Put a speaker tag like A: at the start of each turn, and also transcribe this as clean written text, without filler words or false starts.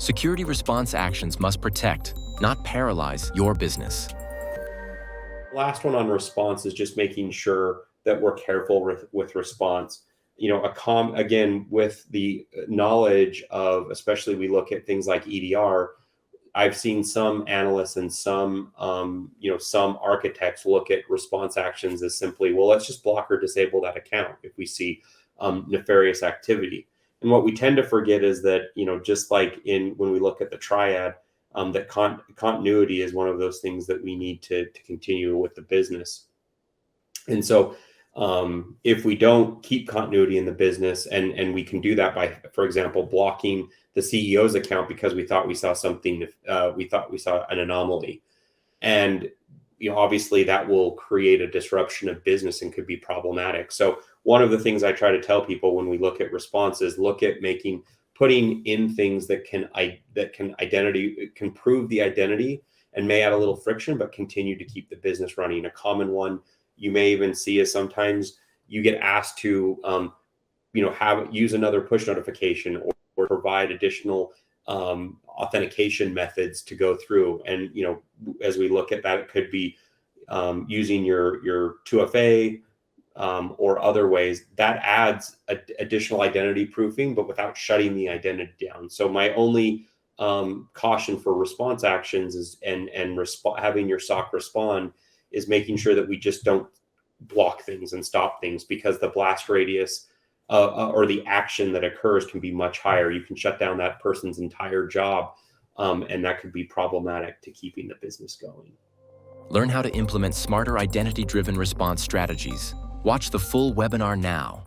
A: Security response actions must protect, not paralyze your business.
B: Last one on response is just making sure that we're careful with response. Again, with the knowledge of, especially we look at things like EDR, I've seen some analysts and some architects look at response actions as simply, well, let's just block or disable that account if we see nefarious activity. And what we tend to forget is that, just like when we look at the triad, that continuity is one of those things that we need to continue with the business. And so if we don't keep continuity in the business, and we can do that by, for example, blocking the CEO's account because we thought we saw something, we thought we saw an anomaly. And obviously that will create a disruption of business and could be problematic. So one of the things I try to tell people when we look at responses, look at putting in things that can prove the identity and may add a little friction, but continue to keep the business running. A common one you may even see is sometimes you get asked to, use another push notification or provide additional authentication methods to go through. And, as we look at that, it could be using your 2FA or other ways that adds additional identity proofing, but without shutting the identity down. So my only caution for response actions is having your SOC respond is making sure that we just don't block things and stop things, because the blast radius or the action that occurs can be much higher. You can shut down that person's entire job, and that could be problematic to keeping the business going.
A: Learn how to implement smarter identity-driven response strategies. Watch the full webinar now.